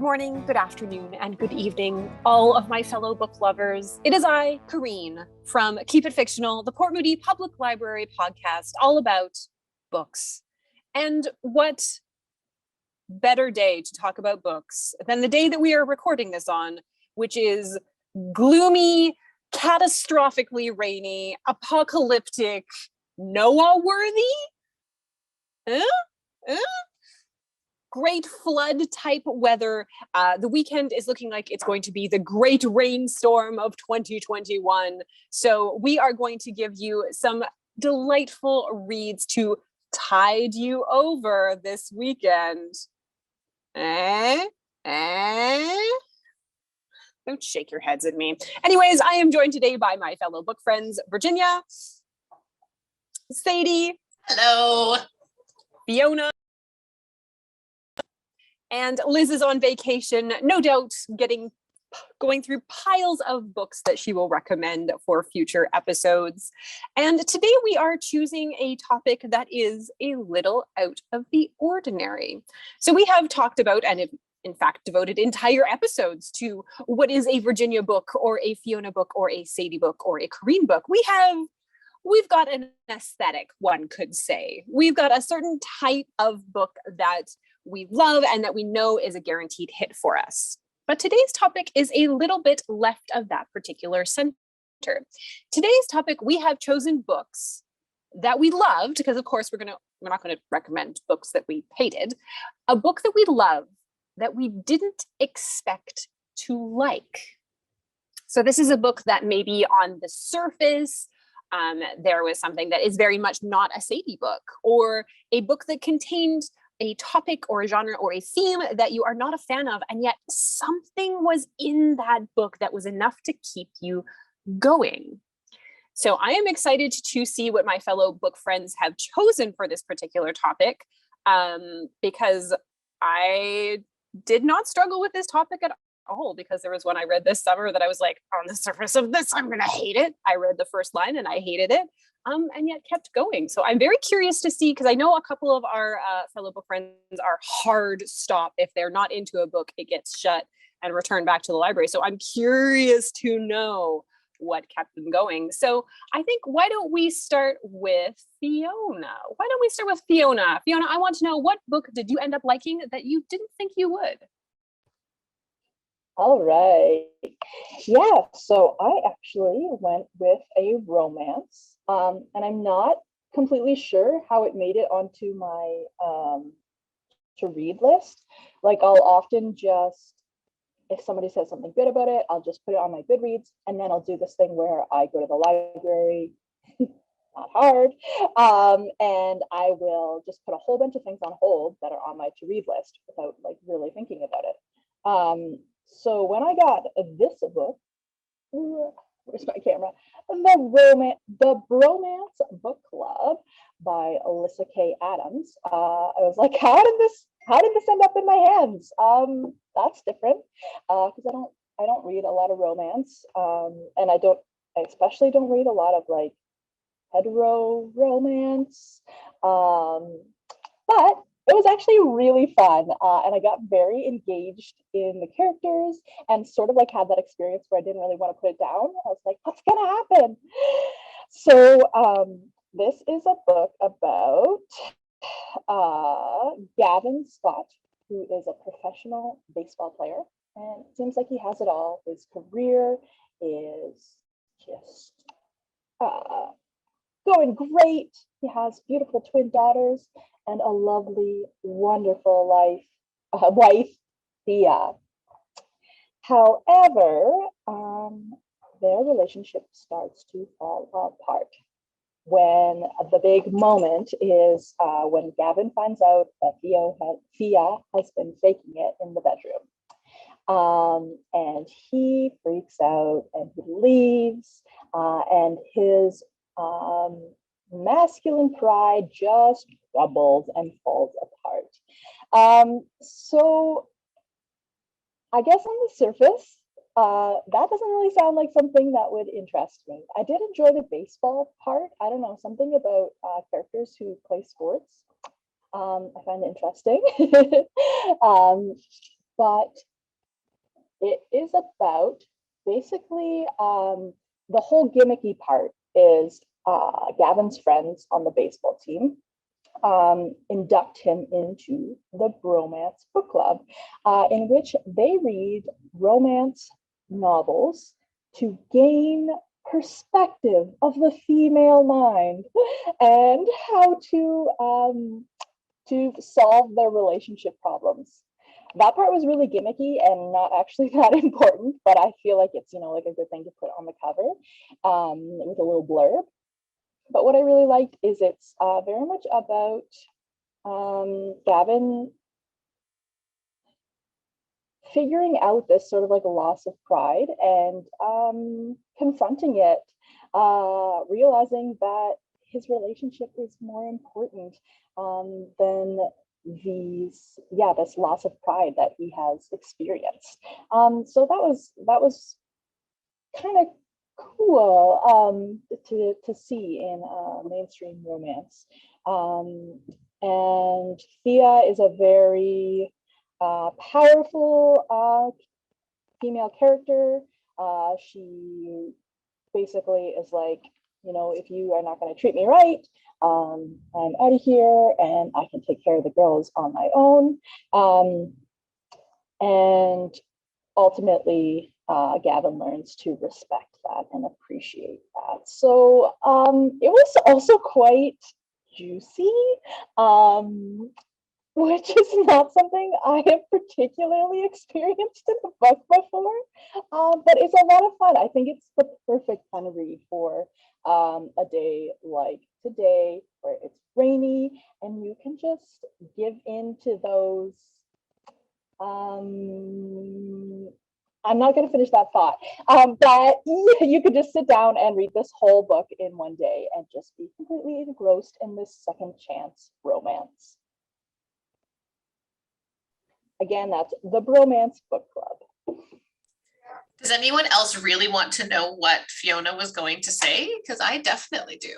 morning, good afternoon, and good evening, all of my fellow book lovers. It is I, Corene, from Keep It Fictional, the Port Moody Public Library podcast, all about books. And what better day to talk about books than the day that we are recording this on, which is gloomy, catastrophically rainy, apocalyptic, Noah-worthy? Great flood type weather. The weekend is looking like it's going to be the great rainstorm of 2021. So we are going to give you some delightful reads to tide you over this weekend. Don't shake your heads at me. Anyways, I am joined today by my fellow book friends, Virginia, Sadie. Hello. Fiona. And Liz is on vacation, no doubt going through piles of books that she will recommend for future episodes. And today we are choosing a topic that is a little out of the ordinary. So we have talked about, and in fact devoted entire episodes to, what is a Virginia book or a Fiona book or a Sadie book or a Corene book. We've got an aesthetic, one could say. We've got a certain type of book that we love and that we know is a guaranteed hit for us. But today's topic is a little bit left of that particular center. Today's topic, we have chosen books that we loved, because of course we're not going to recommend books that we hated. A book that we love that we didn't expect to like. So this is a book that maybe on the surface, there was something that is very much not a Sadie book, or a book that contained a topic or a genre or a theme that you are not a fan of, and yet something was in that book that was enough to keep you going. So I am excited to see what my fellow book friends have chosen for this particular topic, because I did not struggle with this topic at all, because there was one I read this summer that I was like, on the surface of this, I'm going to hate it. I read the first line and I hated it. And yet kept going. So I'm very curious to see, because I know a couple of our fellow book friends are hard stop. If they're not into a book, it gets shut and returned back to the library. So I'm curious to know what kept them going. So I think, why don't we start with Fiona? Fiona, I want to know, what book did you end up liking that you didn't think you would? All right. Yeah, so I actually went with a romance. And I'm not completely sure how it made it onto my to read list. Like, I'll often just, if somebody says something good about it, I'll just put it on my Goodreads, and then I'll do this thing where I go to the library, not hard, and I will just put a whole bunch of things on hold that are on my to read list without like really thinking about it. So when I got this book, where's my camera? The Bromance Book Club by Lyssa K. Adams. I was like, how did this end up in my hands? That's different, because I don't read a lot of romance, and I especially don't read a lot of like hetero romance. But it was actually really fun, and I got very engaged in the characters and sort of like had that experience where I didn't really want to put it down. I was like, what's gonna happen? So this is a book about Gavin Scott, who is a professional baseball player, and it seems like he has it all. His career is just going great. He has beautiful twin daughters and a lovely, wonderful wife, Thea. However, their relationship starts to fall apart when the big moment is when Gavin finds out that Thea has been faking it in the bedroom. And he freaks out and he leaves, and his masculine pride just crumbles and falls apart. So I guess on the surface, that doesn't really sound like something that would interest me. I did enjoy the baseball part. I don't know, something about characters who play sports. I find it interesting. But it is about basically the whole gimmicky part is Gavin's friends on the baseball team induct him into the Bromance book club, in which they read romance novels to gain perspective of the female mind and how to solve their relationship problems. That part was really gimmicky and not actually that important, but I feel like it's, like a good thing to put on the cover with a little blurb. But what I really liked is it's very much about Gavin figuring out this sort of like a loss of pride and confronting it, realizing that his relationship is more important than this loss of pride that he has experienced. So that was kind of cool to see in mainstream romance. And Thea is a very powerful female character. She basically is like, if you are not going to treat me right, I'm out of here and I can take care of the girls on my own. And ultimately, Gavin learns to respect that and appreciate that. So it was also quite juicy, which is not something I have particularly experienced in a book before, but it's a lot of fun. I think it's the perfect fun read for a day like today where it's rainy and you can just give in to those I'm not going to finish that thought, but you could just sit down and read this whole book in one day and just be completely engrossed in this second chance romance. Again, that's the Bromance Book Club. Does anyone else really want to know what Fiona was going to say? Because I definitely do.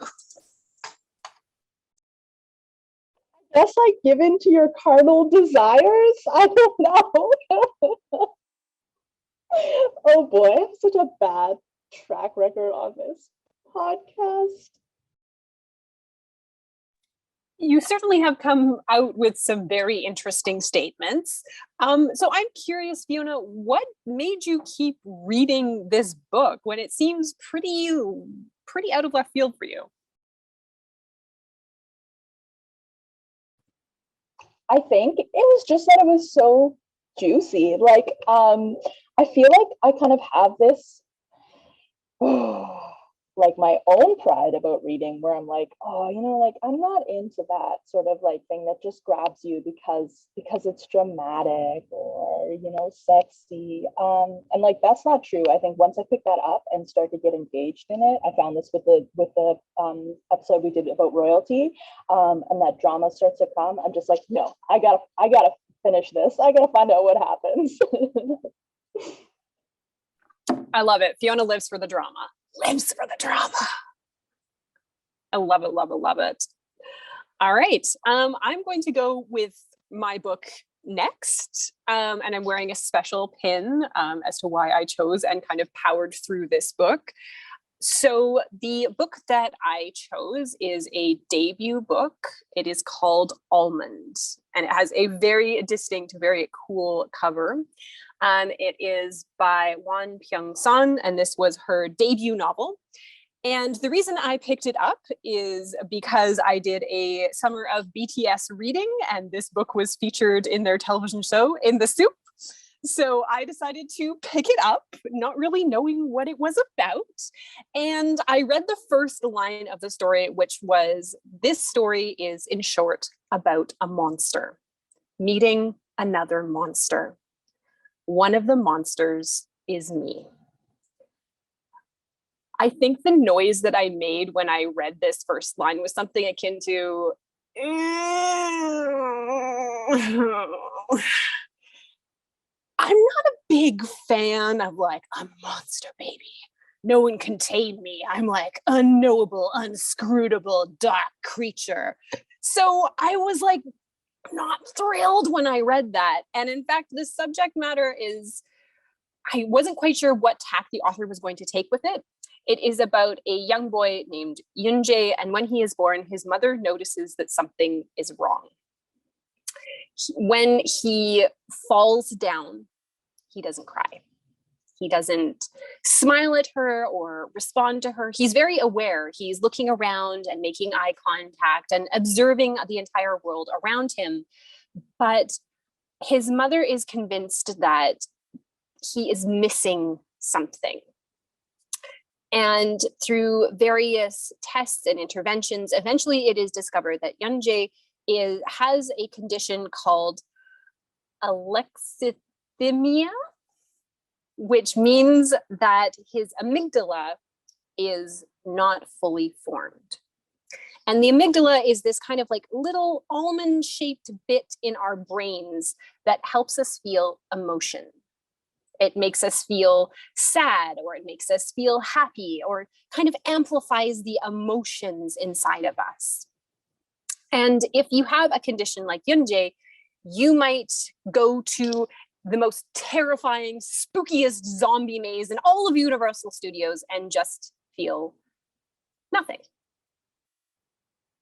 I guess like give in to your carnal desires? I don't know. Oh boy, I have such a bad track record on this podcast. You certainly have come out with some very interesting statements. So I'm curious, Fiona, what made you keep reading this book when it seems pretty out of left field for you? I think it was just that it was so juicy. Like, I feel like I kind of have this like my own pride about reading where I'm like, oh, like I'm not into that sort of like thing that just grabs you because it's dramatic or sexy. And like that's not true. I think once I picked that up and start to get engaged in it, I found this with the episode we did about royalty, and that drama starts to come. I'm just like, no, I gotta finish this. I gotta find out what happens. I love it. Fiona lives for the drama. Lives for the drama. I love it, love it, love it. All right. I'm going to go with my book next. And I'm wearing a special pin as to why I chose and kind of powered through this book. So the book that I chose is a debut book. It is called Almond, and it has a very distinct, very cool cover. It is by Won-Pyung, and this was her debut novel. And the reason I picked it up is because I did a summer of BTS reading, and this book was featured in their television show, In the Soup. So I decided to pick it up, not really knowing what it was about. And I read the first line of the story, which was, this story is, in short, about a monster meeting another monster. One of the monsters is me. I think the noise that I made when I read this first line was something akin to I'm not a big fan of like a monster baby. No one can tame me. I'm like unknowable, unscrutable, dark creature. So I was like not thrilled when I read that. And in fact, the subject matter is I wasn't quite sure what tack the author was going to take with it. It is about a young boy named Yunjae, and when he is born, his mother notices that something is wrong. When he falls down, he doesn't cry. He doesn't smile at her or respond to her. He's very aware. He's looking around and making eye contact and observing the entire world around him. But his mother is convinced that he is missing something. And through various tests and interventions, eventually it is discovered that Yunjae has a condition called alexithymia, which means that his amygdala is not fully formed. And the amygdala is this kind of like little almond-shaped bit in our brains that helps us feel emotion. It makes us feel sad, or it makes us feel happy, or kind of amplifies the emotions inside of us. And if you have a condition like Yunjae, you might go to the most terrifying, spookiest zombie maze in all of Universal Studios and just feel nothing.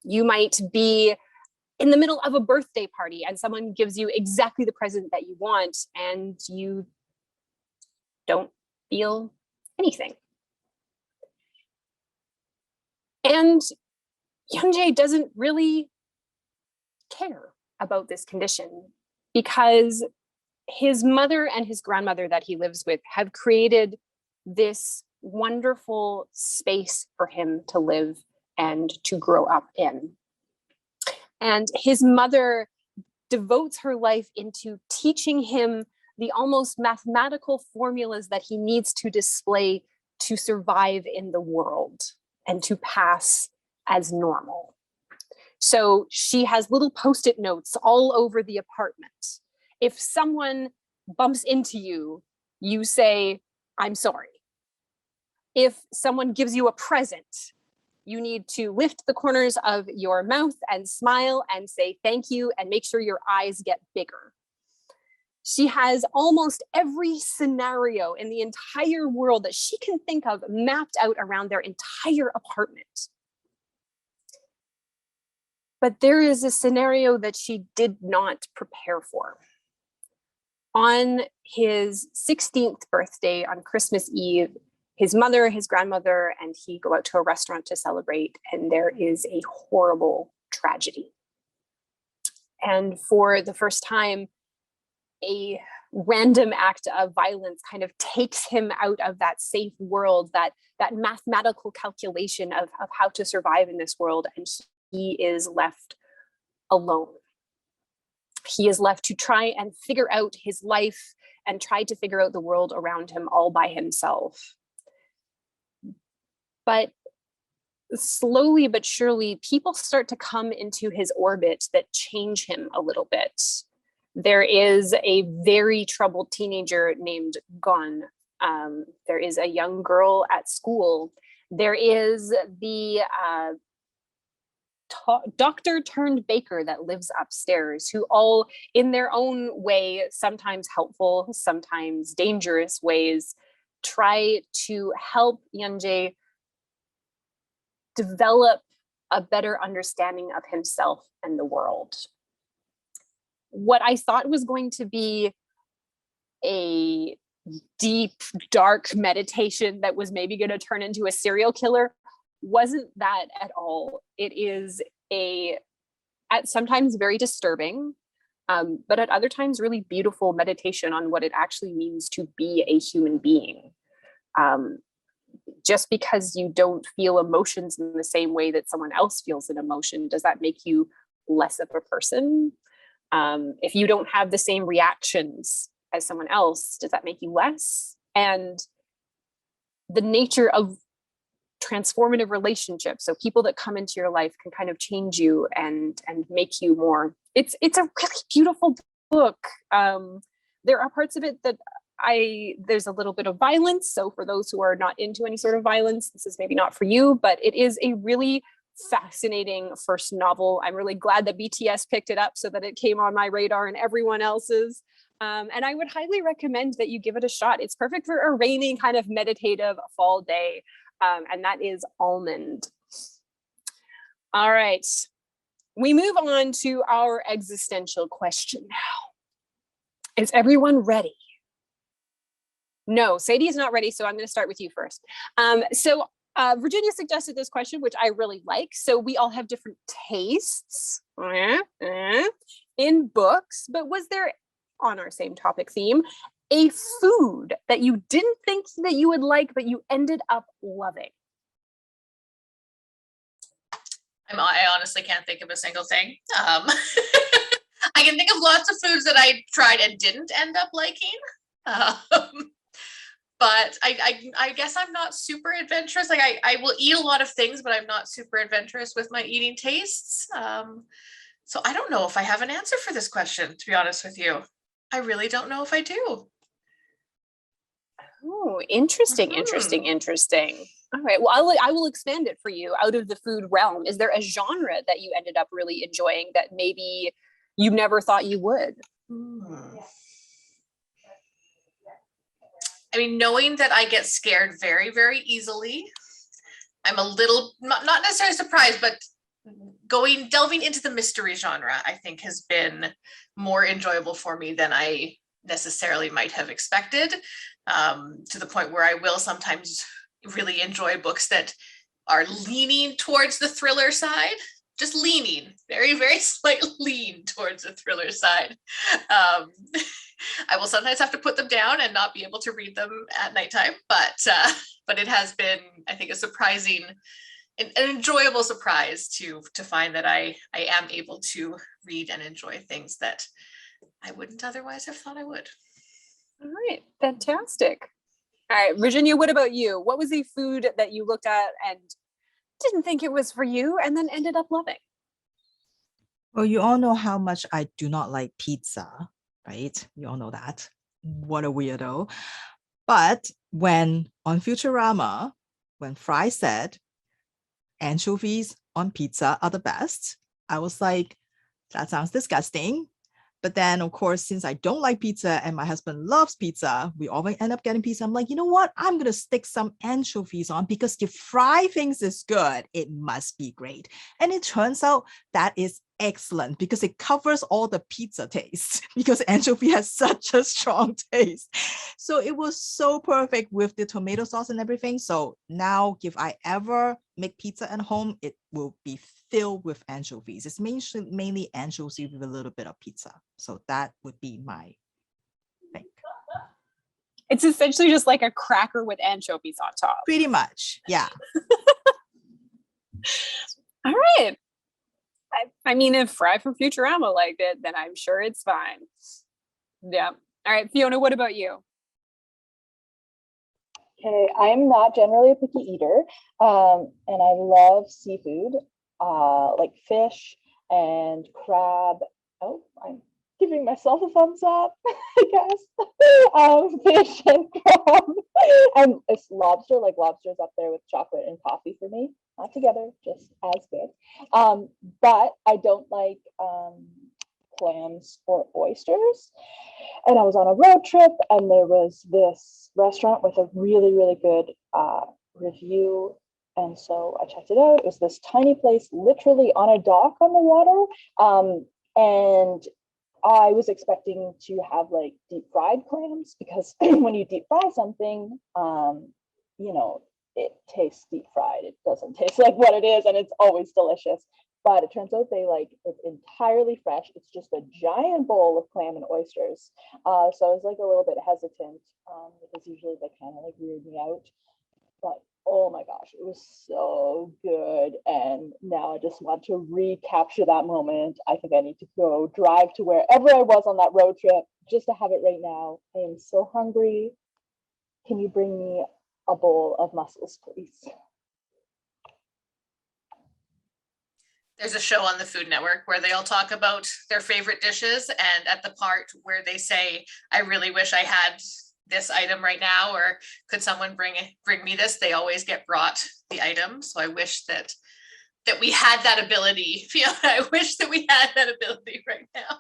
You might be in the middle of a birthday party and someone gives you exactly the present that you want and you don't feel anything. And Yunjae doesn't really care about this condition because his mother and his grandmother that he lives with have created this wonderful space for him to live and to grow up in. And his mother devotes her life into teaching him the almost mathematical formulas that he needs to display to survive in the world and to pass as normal. So she has little Post-it notes all over the apartment. If someone bumps into you, you say, "I'm sorry." If someone gives you a present, you need to lift the corners of your mouth and smile and say thank you and make sure your eyes get bigger. She has almost every scenario in the entire world that she can think of mapped out around their entire apartment. But there is a scenario that she did not prepare for. On his 16th birthday, on Christmas Eve, his mother, his grandmother, and he go out to a restaurant to celebrate, and there is a horrible tragedy. And for the first time, a random act of violence kind of takes him out of that safe world, that mathematical calculation of how to survive in this world, and he is left alone. He is left to try and figure out his life and try to figure out the world around him all by himself. But slowly but surely, people start to come into his orbit that change him a little bit. There is a very troubled teenager named Gon. There is a young girl at school. There is the doctor turned baker that lives upstairs, who all in their own way, sometimes helpful, sometimes dangerous ways, try to help Yunjae develop a better understanding of himself and the world. What I thought was going to be a deep, dark meditation that was maybe going to turn into a serial killer wasn't that at all. It is at sometimes very disturbing, but at other times really beautiful meditation on what it actually means to be a human being. Just because you don't feel emotions in the same way that someone else feels an emotion, does that make you less of a person? If you don't have the same reactions as someone else, does that make you less? And the nature of transformative relationships, so people that come into your life can kind of change you and make you more. It's a really beautiful book. There are parts of it that there's a little bit of violence, so for those who are not into any sort of violence, this is maybe not for you, but it is a really fascinating first novel. I'm really glad that BTS picked it up so that it came on my radar and everyone else's. And I would highly recommend that you give it a shot. It's perfect for a rainy kind of meditative fall day. And that is Almond. All right. We move on to our existential question now. Is everyone ready? No, Sadie is not ready, so I'm going to start with you first. Virginia suggested this question, which I really like. So we all have different tastes in books, but was there, on our same topic theme, a food that you didn't think that you would like, but you ended up loving? I honestly can't think of a single thing. I can think of lots of foods that I tried and didn't end up liking. But I guess I'm not super adventurous. Like I will eat a lot of things, but I'm not super adventurous with my eating tastes. So I don't know if I have an answer for this question, to be honest with you. I really don't know if I do. Oh, interesting. All right. Well, I will expand it for you out of the food realm. Is there a genre that you ended up really enjoying that maybe you never thought you would? I mean, knowing that I get scared very, very easily, I'm a little, not necessarily surprised, but delving into the mystery genre, I think has been more enjoyable for me than I necessarily might have expected, to the point where I will sometimes really enjoy books that are leaning towards the thriller side, just leaning, very, very slight lean towards the thriller side. I will sometimes have to put them down and not be able to read them at nighttime, but it has been, I think, a surprising, an enjoyable surprise to find that I am able to read and enjoy things that I wouldn't otherwise have thought I would. All right, fantastic. All right, Virginia, what about you? What was the food that you looked at and didn't think it was for you and then ended up loving? Well, you all know how much I do not like pizza, right? You all know that. What a weirdo. But when on Futurama, when Fry said anchovies on pizza are the best, I was like, that sounds disgusting. But then, of course, since I don't like pizza and my husband loves pizza, we always end up getting pizza. I'm like, you know what? I'm going to stick some anchovies on because if Fry thinks it's good, it must be great. And it turns out that is excellent because it covers all the pizza taste because anchovy has such a strong taste. So it was so perfect with the tomato sauce and everything. So now if I ever make pizza at home, it will be filled with anchovies. It's mainly anchovies with a little bit of pizza. So that would be my thing. It's essentially just like a cracker with anchovies on top. Pretty much, yeah. All right. I mean, if Fry from Futurama liked it, then I'm sure it's fine. Yeah. All right, Fiona, what about you? Okay, I'm not generally a picky eater, and I love seafood, like fish and crab. Oh, I'm giving myself a thumbs up, I guess. Fish and crab, and it's lobster. Like lobster's up there with chocolate and coffee for me. Not together, just as good. But I don't like clams or oysters. And I was on a road trip, and there was this restaurant with a really, really good review. And so I checked it out. It was this tiny place, literally on a dock on the water. And I was expecting to have like deep fried clams because when you deep fry something, you know, it tastes deep fried. It doesn't taste like what it is, and it's always delicious. But it turns out they like it's entirely fresh. It's just a giant bowl of clam and oysters. So I was like a little bit hesitant because usually they kind of like weird me out. But oh my gosh, it was so good. And now I just want to recapture that moment. I think I need to go drive to wherever I was on that road trip just to have it right now. I am so hungry. Can you bring me a bowl of mussels, please? There's a show on the Food Network where they all talk about their favorite dishes, and at the part where they say, I really wish I had this item right now, or could someone bring me this, they always get brought the item. So I wish that we had that ability. Fiona, I wish that we had that ability right now.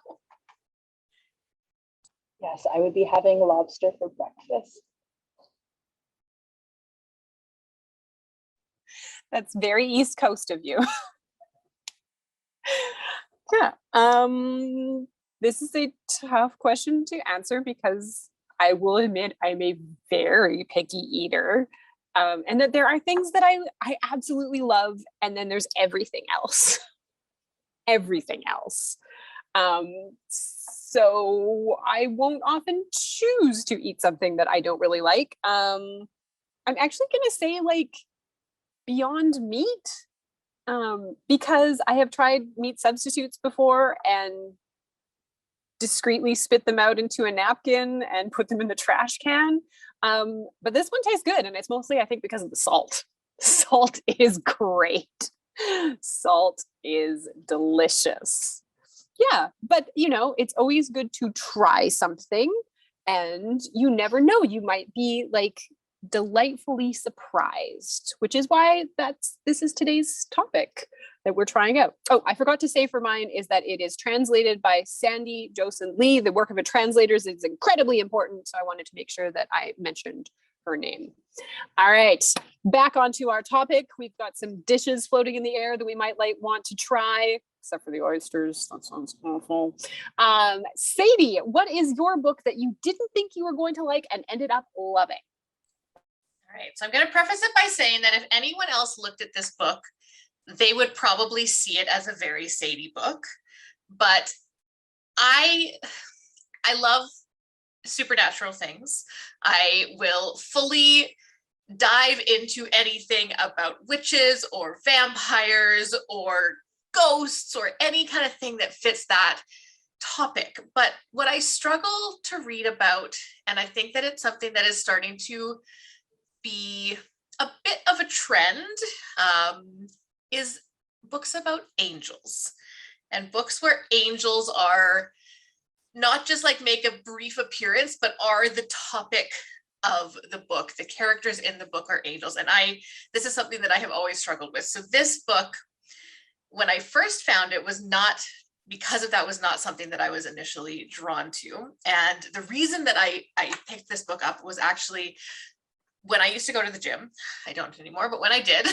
Yes, yes, I would be having lobster for breakfast. That's very East Coast of you. Yeah. This is a tough question to answer because I will admit I'm a very picky eater. And that there are things that I absolutely love, and then there's everything else. Everything else. So I won't often choose to eat something that I don't really like. I'm actually gonna say like Beyond Meat, because I have tried meat substitutes before and discreetly spit them out into a napkin and put them in the trash can. But this one tastes good, and it's mostly, I think, because of the salt. Salt is great. Salt is delicious. Yeah, but it's always good to try something, and you never know, you might be like delightfully surprised, which is why this is today's topic that we're trying out. Oh, I forgot to say for mine is that it is translated by Sandy Joseph Lee. The work of a translator is incredibly important, so I wanted to make sure that I mentioned her name. All right, back onto our topic. We've got some dishes floating in the air that we might want to try, except for the oysters. That sounds awful. Sadie, what is your book that you didn't think you were going to like and ended up loving? All right, so I'm going to preface it by saying that if anyone else looked at this book, they would probably see it as a very Sadie book. But I love supernatural things. I will fully dive into anything about witches or vampires or ghosts or any kind of thing that fits that topic. But what I struggle to read about, and I think that it's something that is starting to be a bit of a trend, is books about angels, and books where angels are not just like make a brief appearance, but are the topic of the book. The characters in the book are angels. And this is something that I have always struggled with. So this book, when I first found it, was not something that I was initially drawn to. And the reason that I picked this book up was actually when I used to go to the gym. I don't anymore, but when I did,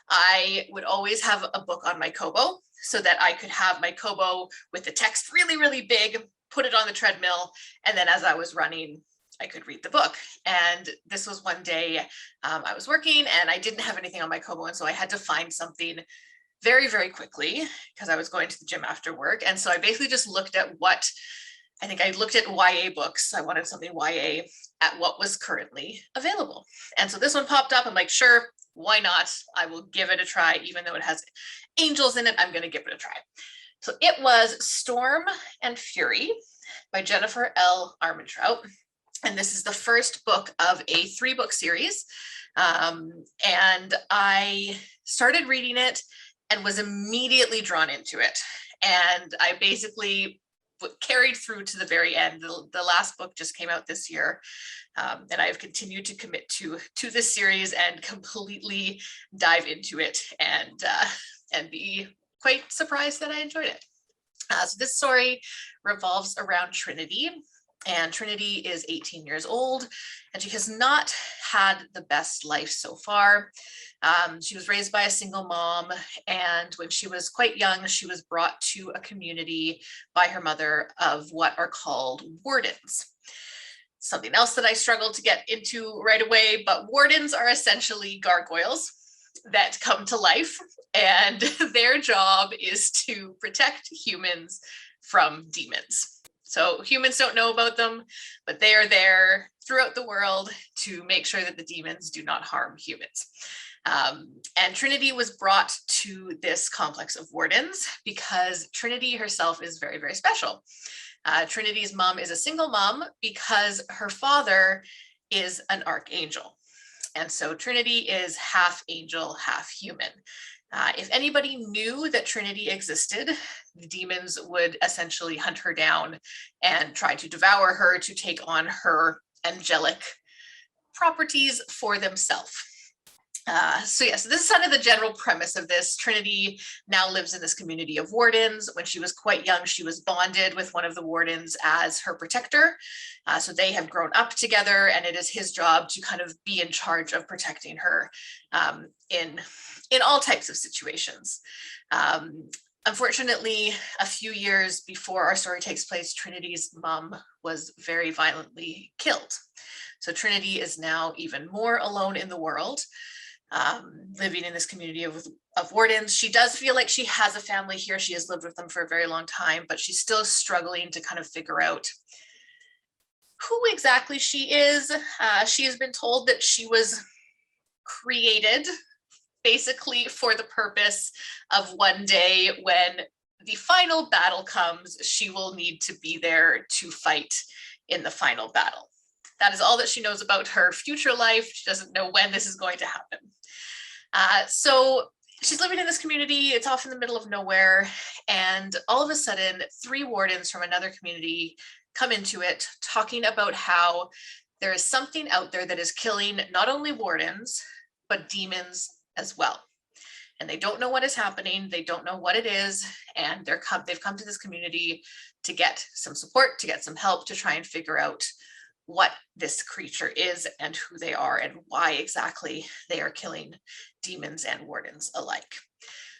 I would always have a book on my Kobo so that I could have my Kobo with the text really, really big, put it on the treadmill, and then as I was running, I could read the book. And this was one day I was working and I didn't have anything on my Kobo, and so I had to find something very, very quickly because I was going to the gym after work. And so I basically just looked at I looked at YA books. I wanted something YA at what was currently available. And so this one popped up. I'm like, sure, why not? I will give it a try. Even though it has angels in it, I'm going to give it a try. So it was Storm and Fury by Jennifer L. Armentrout. And this is the first book of a 3-book series. And I started reading it and was immediately drawn into it. And I basically carried through to the very end. The last book just came out this year. And I've continued to commit to this series and completely dive into it and be quite surprised that I enjoyed it. So this story revolves around Trinity. And Trinity is 18 years old, and she has not had the best life so far. She was raised by a single mom, and when she was quite young, she was brought to a community by her mother of what are called wardens. Something else that I struggled to get into right away, but wardens are essentially gargoyles that come to life, and their job is to protect humans from demons. So humans don't know about them, but they are there throughout the world to make sure that the demons do not harm humans. And Trinity was brought to this complex of wardens because Trinity herself is very, very special. Trinity's mom is a single mom because her father is an archangel. And so Trinity is half angel, half human. If anybody knew that Trinity existed, the demons would essentially hunt her down and try to devour her to take on her angelic properties for themselves. So this is kind of the general premise of this. Trinity now lives in this community of wardens. When she was quite young, she was bonded with one of the wardens as her protector. So they have grown up together, and it is his job to kind of be in charge of protecting her in all types of situations. Unfortunately, a few years before our story takes place, Trinity's mom was very violently killed. So Trinity is now even more alone in the world. Living in this community of wardens. She does feel like she has a family here. She has lived with them for a very long time, but she's still struggling to kind of figure out who exactly she is. She has been told that she was created basically for the purpose of one day when the final battle comes, she will need to be there to fight in the final battle. That is all that she knows about her future life. She doesn't know when this is going to happen. So she's living in this community. It's off in the middle of nowhere. And all of a sudden, 3 wardens from another community come into it talking about how there is something out there that is killing not only wardens, but demons as well. And they don't know what is happening. They don't know what it is. And they've come to this community to get some support, to get some help, to try and figure out what this creature is and who they are and why exactly they are killing demons and wardens alike.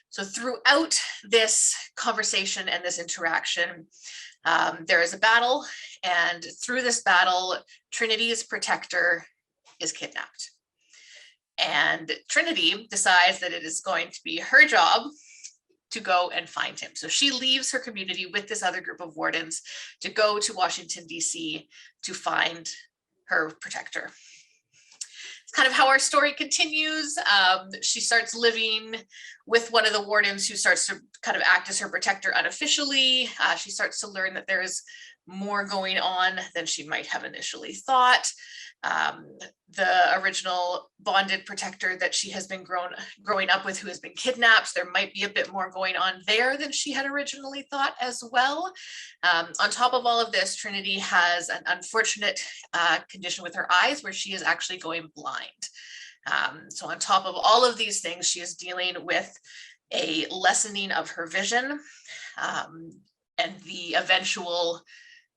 So throughout this conversation and this interaction, there is a battle, and through this battle, Trinity's protector is kidnapped. And Trinity decides that it is going to be her job to go and find him. So she leaves her community with this other group of wardens to go to Washington, D.C. to find her protector. It's kind of how our story continues. She starts living with one of the wardens who starts to kind of act as her protector unofficially. She starts to learn that there's more going on than she might have initially thought. The original bonded protector that she has been growing up with, who has been kidnapped, there might be a bit more going on there than she had originally thought as well. On top of all of this, Trinity has an unfortunate condition with her eyes where she is actually going blind. So on top of all of these things, she is dealing with a lessening of her vision and the eventual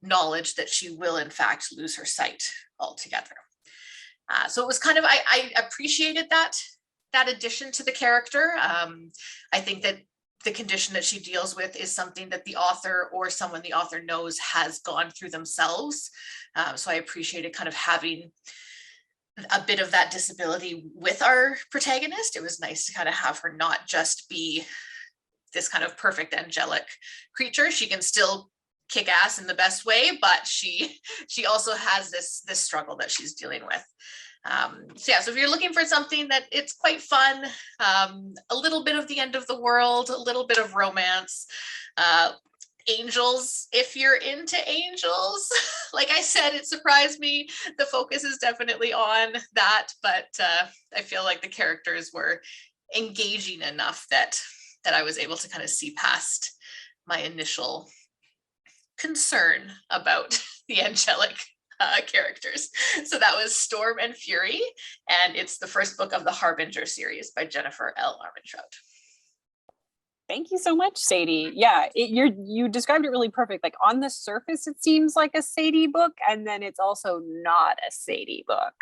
knowledge that she will in fact lose her sight altogether. So it was kind of, I appreciated that addition to the character. I think that the condition that she deals with is something that the author or someone the author knows has gone through themselves. So I appreciated kind of having a bit of that disability with our protagonist. It was nice to kind of have her not just be this kind of perfect angelic creature. She can still kick ass in the best way, but she also has this struggle that she's dealing with. So if you're looking for something that it's quite fun, a little bit of the end of the world, a little bit of romance, angels, if you're into angels, like I said, it surprised me. The focus is definitely on that, but I feel like the characters were engaging enough that I was able to kind of see past my initial concern about the angelic characters. So that was Storm and Fury, and it's the first book of the Harbinger series by Jennifer L. Armentrout. Thank you so much, Sadie. Yeah, you described it really perfect. Like on the surface, it seems like a Sadie book, and then it's also not a Sadie book.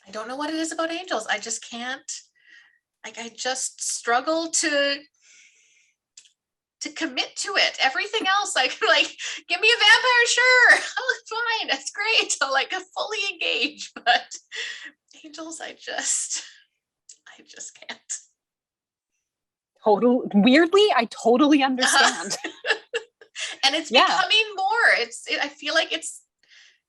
I don't know what it is about angels. I just can't. Like, I just struggle to commit to it. Everything else, like give me a vampire, sure, fine, that's great. I'll like fully engage, but angels, I just can't. Weirdly, I totally understand. And it's becoming more. I feel like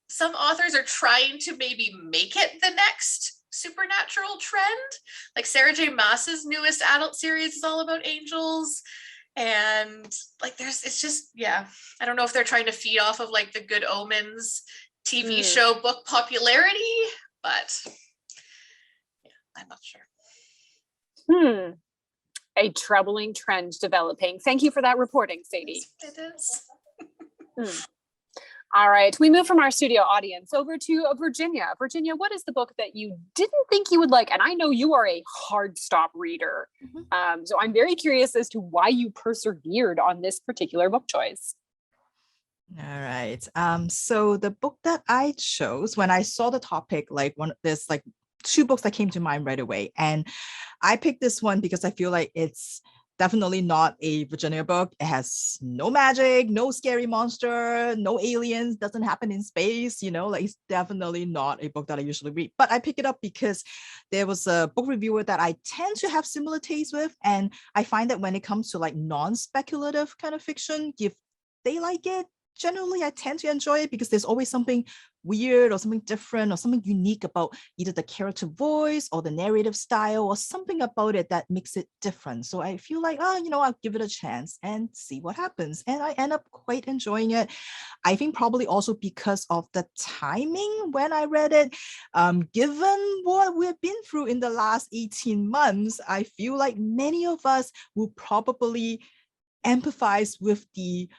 some authors are trying to maybe make it the next supernatural trend. Like Sarah J. Maas's newest adult series is all about angels. And like it's just, I don't know if they're trying to feed off of like the Good Omens TV show book popularity, but I'm not sure. A troubling trend developing. Thank you for that reporting, Sadie. It is. All right, we move from our studio audience over to Virginia. Virginia, what is the book that you didn't think you would like? And I know you are a hard stop reader. So I'm very curious as to why you persevered on this particular book choice. All right. So the book that I chose when I saw the topic, there's like two books that came to mind right away. And I picked this one because I feel like it's definitely not a Virginia book. It has no magic, no scary monster, no aliens, doesn't happen in space, it's definitely not a book that I usually read. But I pick it up because there was a book reviewer that I tend to have similar tastes with. And I find that when it comes to like non-speculative kind of fiction, if they like it, generally I tend to enjoy it because there's always something weird or something different or something unique about either the character voice or the narrative style or something about it that makes it different. So I feel like, I'll give it a chance and see what happens. And I end up quite enjoying it. I think probably also because of the timing when I read it. Given what we've been through in the last 18 months, I feel like many of us will probably empathize with the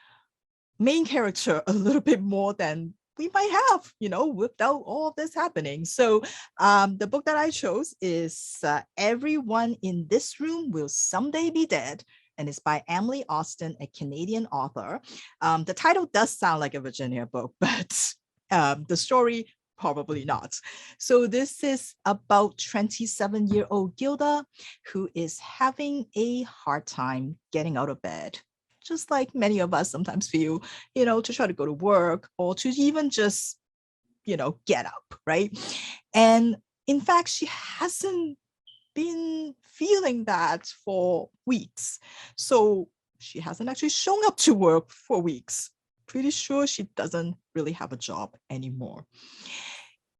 main character a little bit more than we might have, without all of this happening. So the book that I chose is Everyone in This Room Will Someday Be Dead, and it's by Emily Austen, a Canadian author. The title does sound like a Virginia book, but the story, probably not. So this is about 27-year-old Gilda, who is having a hard time getting out of bed, just like many of us sometimes feel, to try to go to work or to even just, get up, right? And in fact, she hasn't been feeling that for weeks. So she hasn't actually shown up to work for weeks. Pretty sure she doesn't really have a job anymore.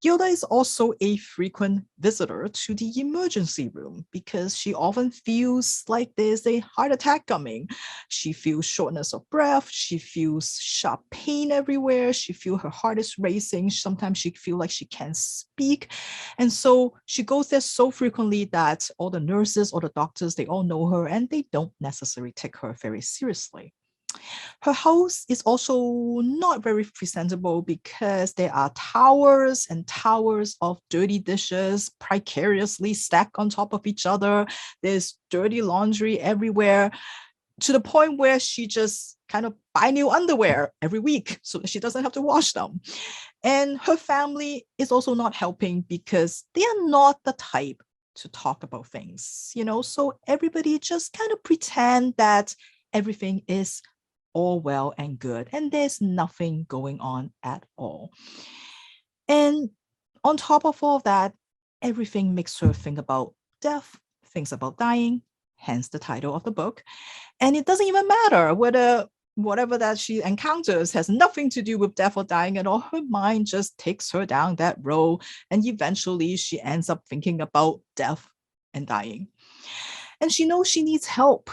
Gilda is also a frequent visitor to the emergency room because she often feels like there's a heart attack coming. She feels shortness of breath. She feels sharp pain everywhere. She feels her heart is racing. Sometimes she feels like she can't speak. And so she goes there so frequently that all the nurses or the doctors, they all know her and they don't necessarily take her very seriously. Her house is also not very presentable because there are towers and towers of dirty dishes precariously stacked on top of each other. There's dirty laundry everywhere, to the point where she just kind of buy new underwear every week so that she doesn't have to wash them. And her family is also not helping because they are not the type to talk about things, so everybody just kind of pretend that everything is all well and good, and there's nothing going on at all. And on top of all that, everything makes her think about death, thinks about dying, hence the title of the book. And it doesn't even matter whether whatever that she encounters has nothing to do with death or dying at all. Her mind just takes her down that road, and eventually she ends up thinking about death and dying. And she knows she needs help,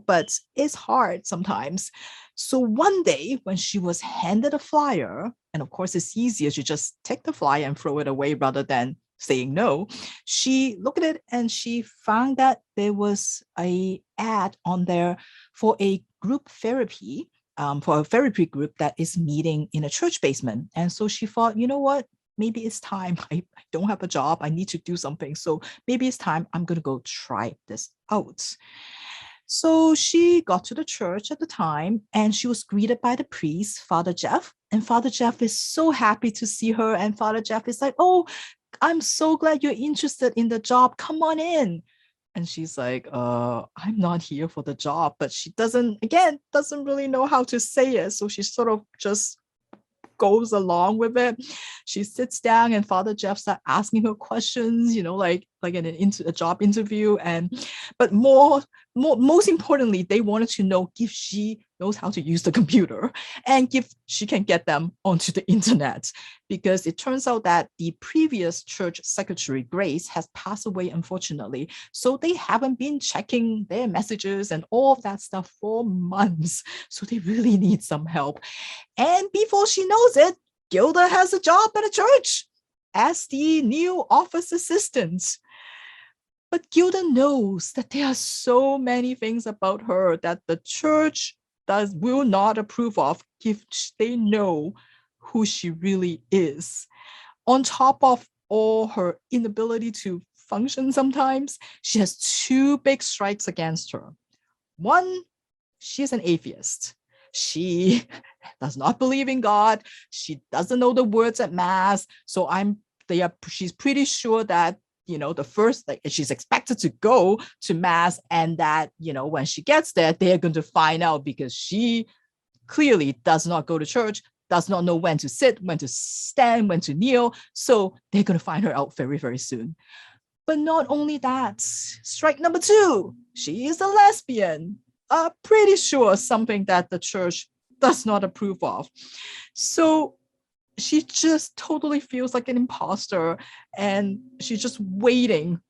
but it's hard sometimes. So one day when she was handed a flyer, and of course it's easier to just take the flyer and throw it away rather than saying no, she looked at it and she found that there was a ad on there for a group therapy, for a therapy group that is meeting in a church basement. And so she thought, you know what? Maybe it's time. I don't have a job. I need to do something. So maybe it's time. I'm going to go try this out. So she got to the church at the time and she was greeted by the priest, Father Jeff. And Father Jeff is so happy to see her. And Father Jeff is like, oh, I'm so glad you're interested in the job. Come on in. And she's like, I'm not here for the job. But she doesn't really know how to say it. So she sort of just goes along with it. She sits down and Father Jeff starts asking her questions, like in a job interview. But most importantly, they wanted to know if she knows how to use the computer and if she can get them onto the internet, because it turns out that the previous church secretary, Grace, has passed away, unfortunately. So they haven't been checking their messages and all of that stuff for months. So they really need some help. And before she knows it, Gilda has a job at a church as the new office assistant. But Gilda knows that there are so many things about her that the church will not approve of if they know who she really is. On top of all her inability to function sometimes, she has two big strikes against her. One, she is an atheist. She does not believe in God. She doesn't know the words at mass. So she's pretty sure that, the first, like, she's expected to go to mass, and that, when she gets there, they're going to find out, because she clearly does not go to church, does not know when to sit, when to stand, when to kneel. So they're going to find her out very, very soon. But not only that, strike number two, she is a lesbian. Pretty sure something that the church does not approve of. So she just totally feels like an imposter, and she's just waiting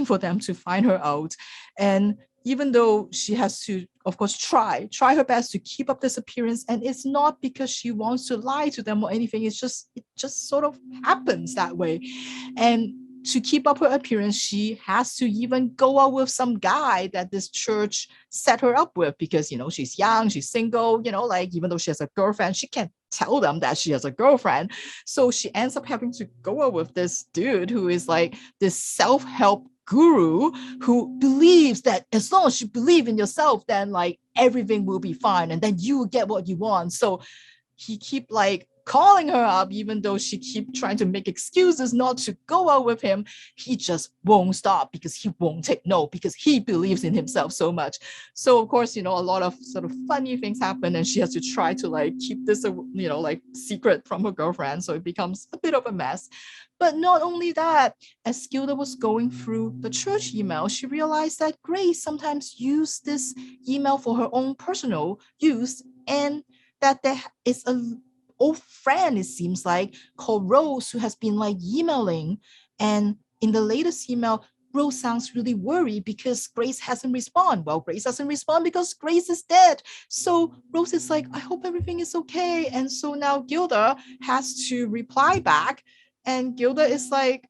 for them to find her out. And even though she has to, of course, try her best to keep up this appearance, and it's not because she wants to lie to them or anything, it just sort of happens that way. And to keep up her appearance, she has to even go out with some guy that this church set her up with, because, she's young, she's single, like, even though she has a girlfriend, she can't tell them that she has a girlfriend. So she ends up having to go out with this dude who is like this self-help guru, who believes that as long as you believe in yourself, then like everything will be fine, and then you will get what you want. So he keep like calling her up, even though she keep trying to make excuses not to go out with him. He just won't stop, because he won't take no, because he believes in himself so much. So of course, a lot of sort of funny things happen, and she has to try to like keep this, like secret from her girlfriend. So it becomes a bit of a mess. But not only that, as Gilda was going through the church email, she realized that Grace sometimes used this email for her own personal use, and that there is a old friend, it seems like, called Rose, who has been like emailing. And in the latest email, Rose sounds really worried because Grace hasn't responded. Well, Grace doesn't respond because Grace is dead. So Rose is like, I hope everything is okay. And so now Gilda has to reply back. And Gilda is like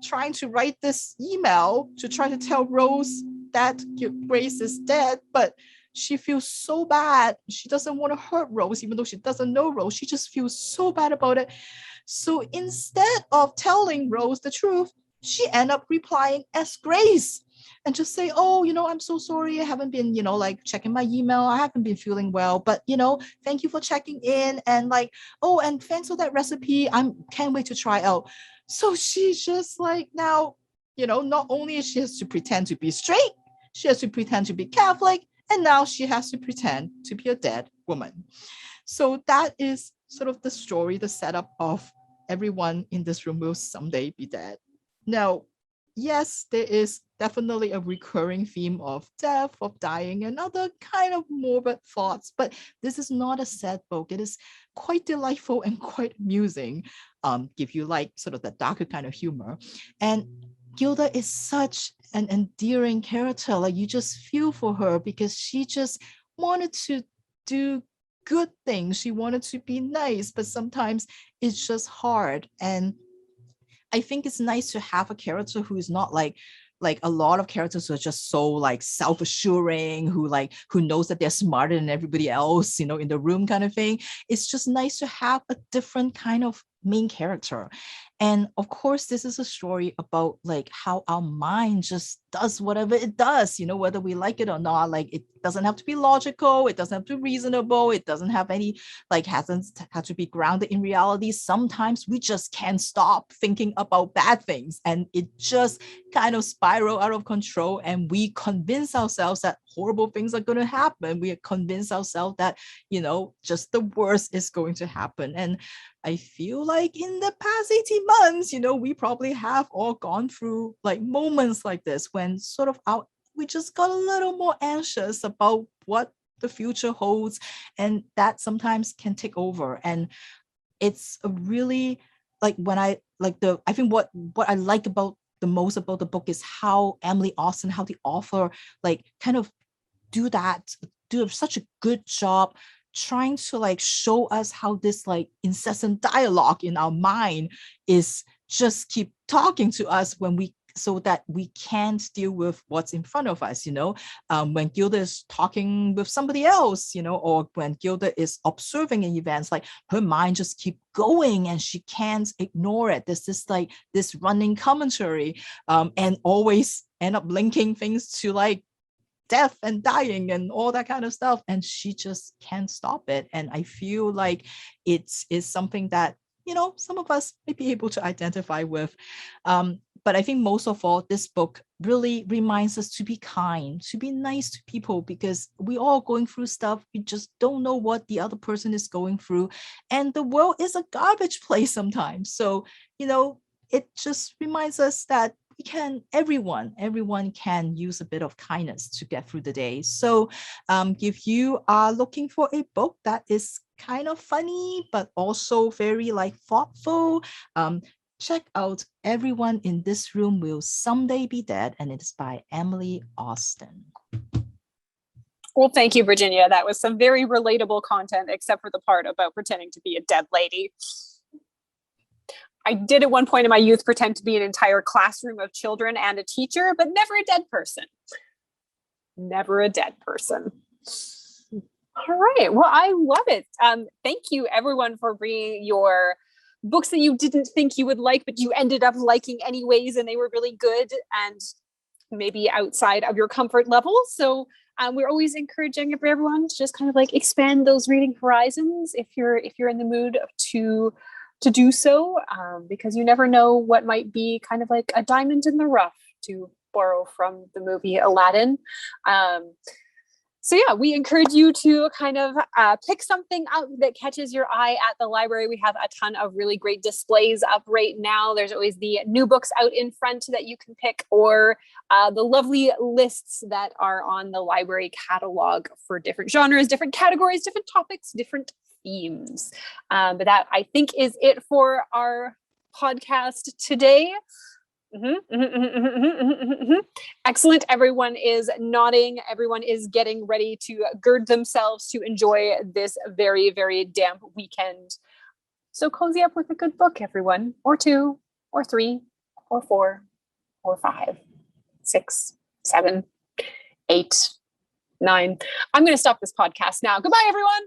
trying to write this email to try to tell Rose that Grace is dead, but she feels so bad. She doesn't want to hurt Rose, even though she doesn't know Rose. She just feels so bad about it. So instead of telling Rose the truth, she ended up replying as Grace and just say, oh, I'm so sorry. I haven't been, like checking my email. I haven't been feeling well, but, thank you for checking in. And like, oh, and thanks for that recipe. Can't wait to try out. So she's just like, now, not only she has to pretend to be straight, she has to pretend to be Catholic, and now she has to pretend to be a dead woman. So that is sort of the story, the setup of everyone in this room will someday be dead. Now, yes, there is definitely a recurring theme of death, of dying, and other kind of morbid thoughts, but this is not a sad book. It is quite delightful and quite amusing. Give you like sort of the darker kind of humor. And Gilda is such an endearing character. Like, you just feel for her because she just wanted to do good things. She wanted to be nice, but sometimes it's just hard. And I think it's nice to have a character who is not like a lot of characters who are just so like self-assuring, who knows that they're smarter than everybody else, in the room kind of thing. It's just nice to have a different kind of main character. And of course, this is a story about like how our mind just does whatever it does, whether we like it or not. Like, it doesn't have to be logical, it doesn't have to be reasonable, it doesn't have any, like, hasn't had to be grounded in reality. Sometimes we just can't stop thinking about bad things, and it just kind of spiral out of control, and we convince ourselves that horrible things are going to happen. We convince ourselves that, just the worst is going to happen. And I feel like in the past 18 months, we probably have all gone through like moments like this when sort of we just got a little more anxious about what the future holds, and that sometimes can take over. And it's a really like I think what I like about the most about the book is how Emily Austin, how the author like kind of do such a good job trying to like show us how this like incessant dialogue in our mind is just keep talking to us when we so that we can't deal with what's in front of us, when Gilda is talking with somebody else, or when Gilda is observing events, like her mind just keep going and she can't ignore it. There's this running commentary, and always end up linking things to like death and dying and all that kind of stuff, and she just can't stop it. And I feel like it is something that some of us may be able to identify with. But I think most of all, this book really reminds us to be kind, to be nice to people, because we all going through stuff. We just don't know what the other person is going through. And the world is a garbage place sometimes. So, it just reminds us that everyone can use a bit of kindness to get through the day. So if you are looking for a book that is kind of funny, but also very like thoughtful, check out Everyone in This Room Will Someday Be Dead, and it is by Emily Austen. Well, thank you, Virginia. That was some very relatable content, except for the part about pretending to be a dead lady. I did at one point in my youth pretend to be an entire classroom of children and a teacher, but never a dead person. Never a dead person. All right. Well, I love it. Thank you, everyone, for bringing your books that you didn't think you would like, but you ended up liking anyways, and they were really good and maybe outside of your comfort level. So we're always encouraging everyone to just kind of like expand those reading horizons if you're in the mood to do so, because you never know what might be kind of like a diamond in the rough, to borrow from the movie Aladdin. So yeah, we encourage you to kind of pick something out that catches your eye at the library. We have a ton of really great displays up right now. There's always the new books out in front that you can pick, or the lovely lists that are on the library catalog for different genres, different categories, different topics, different themes. But that, I think, is it for our podcast today. Excellent. Everyone is nodding. Everyone is getting ready to gird themselves to enjoy this very, very damp weekend. So cozy up with a good book, everyone, or 2, or 3, or 4, or 5, 6, 7, 8, 9. I'm going to stop this podcast now. Goodbye, everyone.